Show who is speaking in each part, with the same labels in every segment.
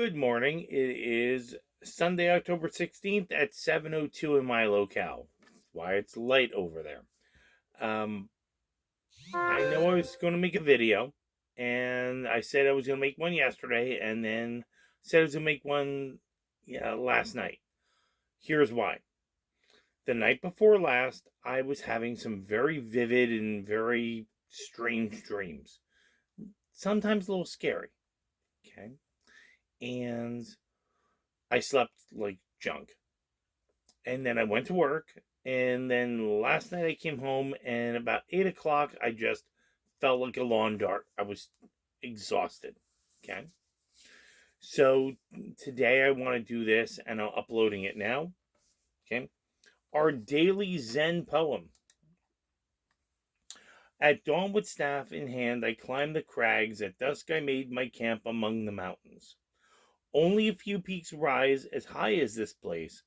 Speaker 1: Good morning. It is Sunday, October 16th at 7:02 in my locale. That's why it's light over there. Um, I know I was going to make a video, and I said I was going to make one yesterday, and then said I was going to make one last night. Here's why. The night before last, I was having some very vivid and very strange dreams. Sometimes a little scary. Okay. And I slept like junk. And then I went to work. And then last night I came home, and about 8 o'clock, I just felt like a lawn dart. I was exhausted. Okay. So today I want to do this, and I'm uploading it now. Okay. Our daily Zen poem. At dawn with staff in hand, I climbed the crags. At dusk I made my camp among the mountains. Only a few peaks rise as high as this place.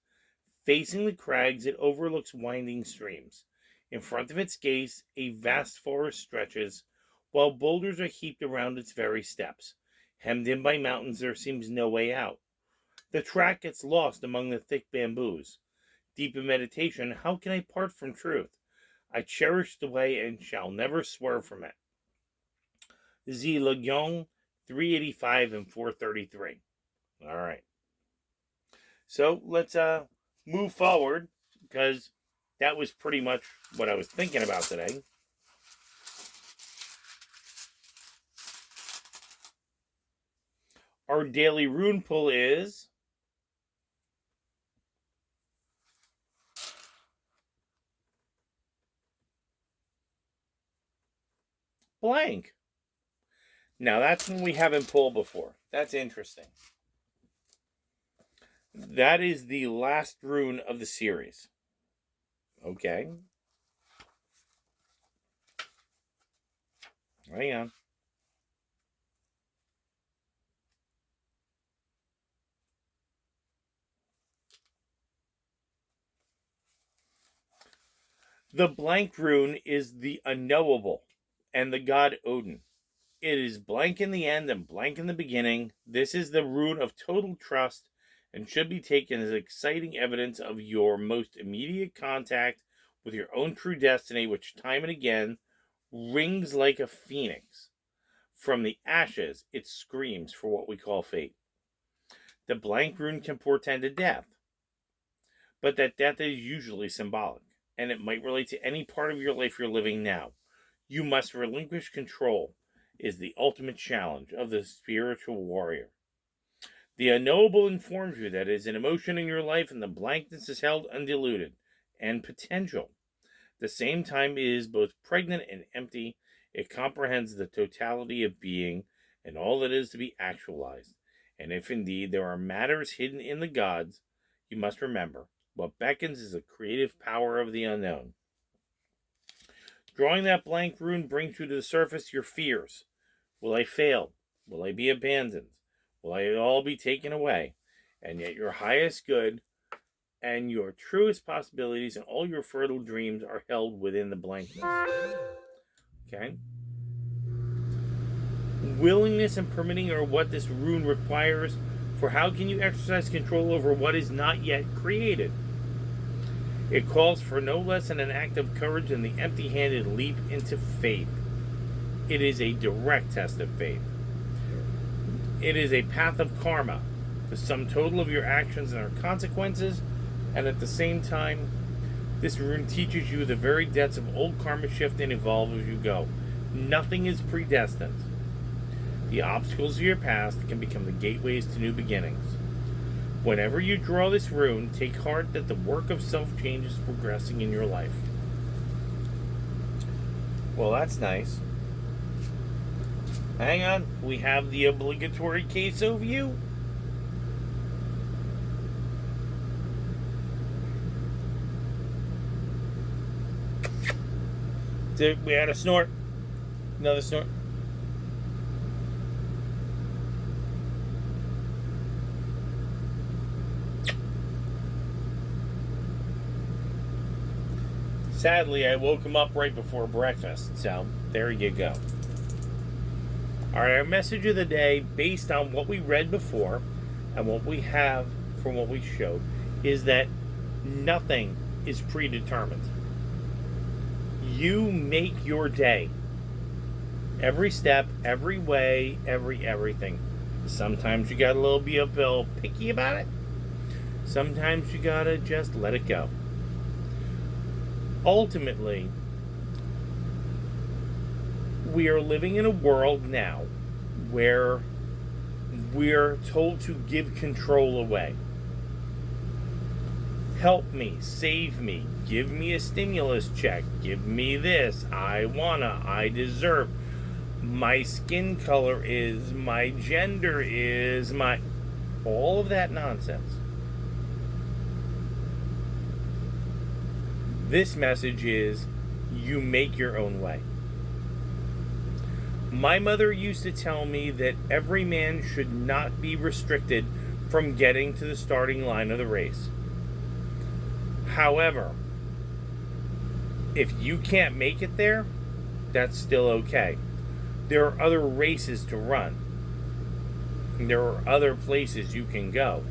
Speaker 1: Facing the crags, it overlooks winding streams. In front of its gaze, a vast forest stretches, while boulders are heaped around its very steps. Hemmed in by mountains, there seems no way out. The track gets lost among the thick bamboos. Deep in meditation, how can I part from truth? I cherish the way and shall never swerve from it. Z Legion 385 and 433. All right. So let's move forward, because that was pretty much what I was thinking about today. Our daily rune pull is blank. Now that's one we haven't pulled before. That's interesting. That is the last rune of the series. Okay. Hang on. The blank rune is the unknowable and the god Odin. It is blank in the end and blank in the beginning. This is the rune of total trust and should be taken as exciting evidence of your most immediate contact with your own true destiny, which time and again rings like a phoenix. From the ashes, it screams for what we call fate. The blank rune can portend a death, but that death is usually symbolic, and it might relate to any part of your life you're living now. You must relinquish control is the ultimate challenge of the spiritual warrior. The unknowable informs you that it is an emotion in your life, and the blankness is held undiluted and potential. At the same time, it is both pregnant and empty. It comprehends the totality of being and all that is to be actualized. And if indeed there are matters hidden in the gods, you must remember what beckons is the creative power of the unknown. Drawing that blank rune brings you to the surface your fears. Will I fail? Will I be abandoned? Will I all be taken away? And yet your highest good and your truest possibilities and all your fertile dreams are held within the blankness. Okay? Willingness and permitting are what this rune requires, for how can you exercise control over what is not yet created? It calls for no less than an act of courage than the empty-handed leap into faith. It is a direct test of faith. It is a path of karma, the sum total of your actions and their consequences, and at the same time, this rune teaches you the very depths of old karma shift and evolve as you go. Nothing is predestined. The obstacles of your past can become the gateways to new beginnings. Whenever you draw this rune, take heart that the work of self-change is progressing in your life. Well, that's nice. Hang on, we have the obligatory queso view. We had a snort. Another snort. Sadly, I woke him up right before breakfast, so there you go. Alright, our message of the day, based on what we read before, And what we have from what we showed is that nothing is predetermined. You make your day. Every step, every way, everything. Sometimes you gotta be a little picky about it. Sometimes you gotta just let it go. Ultimately, we are living in a world now where we're told to give control away. Help me, save me, give me a stimulus check, give me this, I wanna, I deserve, my skin color is, my gender is, my... all of that nonsense. This message is, you make your own way. My mother used to tell me that every man should not be restricted from getting to the starting line of the race. However, if you can't make it there, that's still okay. There are other races to run. There are other places you can go.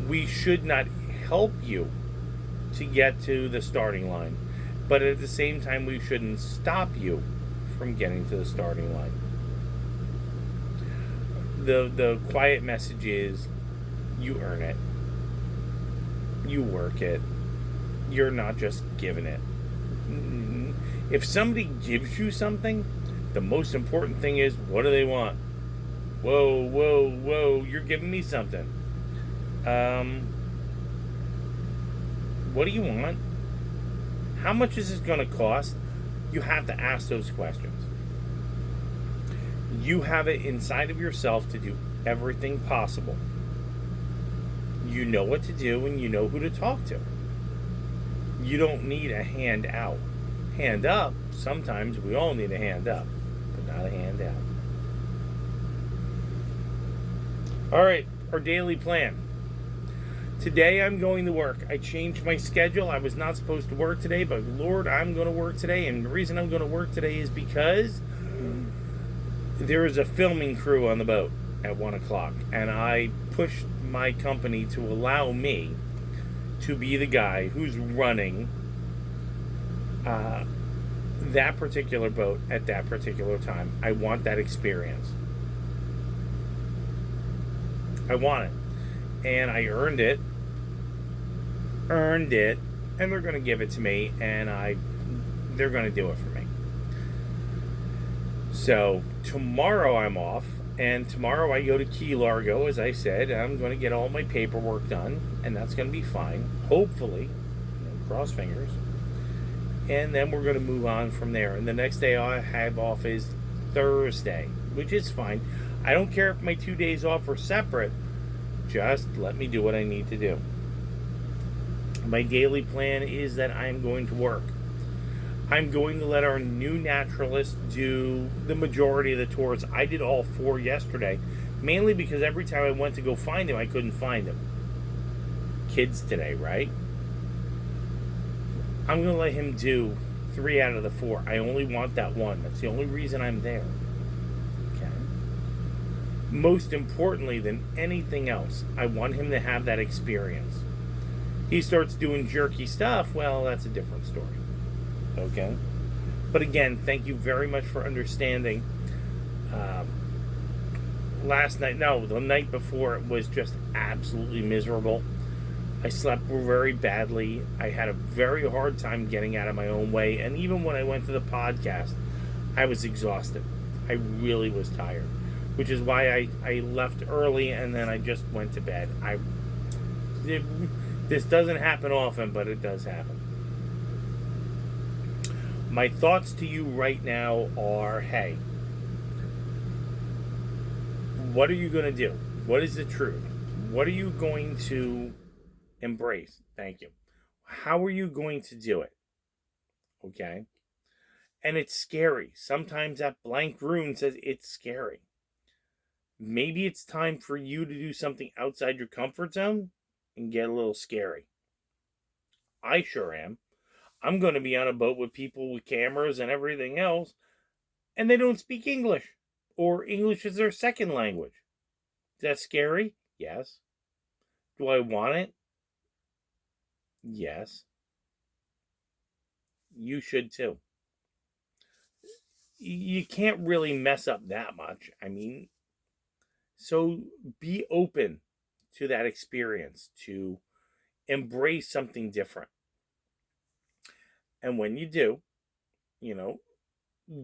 Speaker 1: We should not help you to get to the starting line, but at the same time, we shouldn't stop you from getting to the starting line. The quiet message is, you earn it. You work it. You're not just given it. If somebody gives you something, the most important thing is, what do they want? Whoa, you're giving me something. What do you want? How much is this going to cost? You have to ask those questions. You have it inside of yourself to do everything possible. You know what to do and you know who to talk to. You don't need a hand out. Hand up, sometimes we all need a hand up, but not a hand out. All right, our daily plan. Today I'm going to work. I changed my schedule. I was not supposed to work today, but Lord, I'm going to work today. And the reason I'm going to work today is because there is a filming crew on the boat at 1 o'clock. And I pushed my company to allow me to be the guy who's running that particular boat at that particular time. I want that experience. I want it. And I earned it, and they're going to give it to me, and they're going to do it for me. So tomorrow I'm off, and tomorrow I go to Key Largo, as I said. I'm going to get all my paperwork done, and that's going to be fine, hopefully. Cross fingers. And then we're going to move on from there. And the next day I have off is Thursday, which is fine. I don't care if my 2 days off are separate. Just let me do what I need to do. My daily plan is that I'm going to work. I'm going to let our new naturalist do the majority of the tours. I did all 4 yesterday, mainly because every time I went to go find him, I couldn't find him. Kids today, right? I'm going to let him do 3 out of the 4. I only want that one. That's the only reason I'm there. Okay. Most importantly than anything else, I want him to have that experience. He starts doing jerky stuff, well, that's a different story. Okay? But again, thank you very much for understanding. The night before, it was just absolutely miserable. I slept very badly. I had a very hard time getting out of my own way. And even when I went to the podcast, I was exhausted. I really was tired. Which is why I left early and then I just went to bed. This doesn't happen often, but it does happen. My thoughts to you right now are, hey, what are you going to do? What is the truth? What are you going to embrace? Thank you. How are you going to do it? Okay? And it's scary. Sometimes that blank rune says it's scary. Maybe it's time for you to do something outside your comfort zone and get a little scary. I sure am. I'm going to be on a boat with people with cameras and everything else, and they don't speak English, or English is their second language. Is that scary? Yes. Do I want it? Yes. You should too. You can't really mess up that much. I mean, so be open to that experience, to embrace something different. And when you do, you know,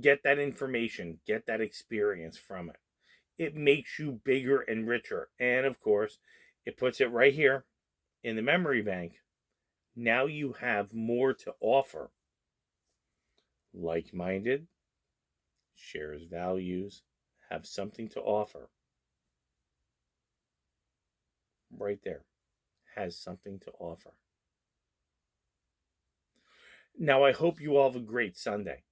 Speaker 1: get that information, get that experience from it. It makes you bigger and richer. And of course, it puts it right here in the memory bank. Now you have more to offer. Like minded, shares values, have something to offer. Right there. Has something to offer. Now, I hope you all have a great Sunday.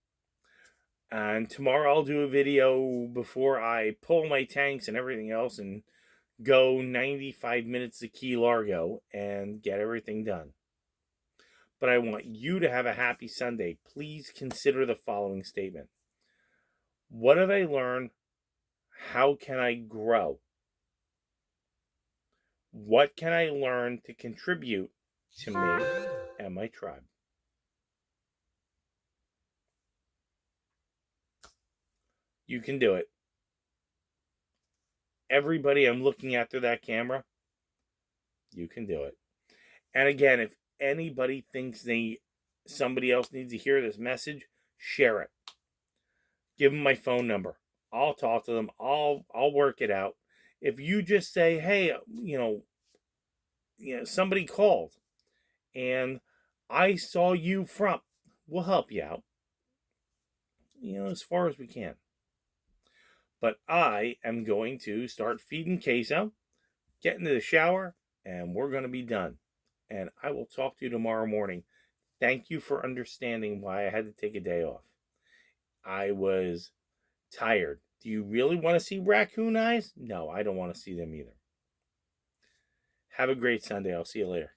Speaker 1: And tomorrow I'll do a video before I pull my tanks and everything else and go 95 minutes to Key Largo and get everything done. But I want you to have a happy Sunday. Please consider the following statement. What have I learned? How can I grow? What can I learn to contribute to me and my tribe? You can do it. Everybody I'm looking at through that camera, you can do it. And again, if anybody thinks somebody else needs to hear this message, share it. Give them my phone number. I'll talk to them. I'll work it out. If you just say, "Hey, somebody called and I saw you from," we'll help you out. As far as we can. But I am going to start feeding Queso, get into the shower, and we're going to be done. And I will talk to you tomorrow morning. Thank you for understanding why I had to take a day off. I was tired. Do you really want to see raccoon eyes? No, I don't want to see them either. Have a great Sunday. I'll see you later.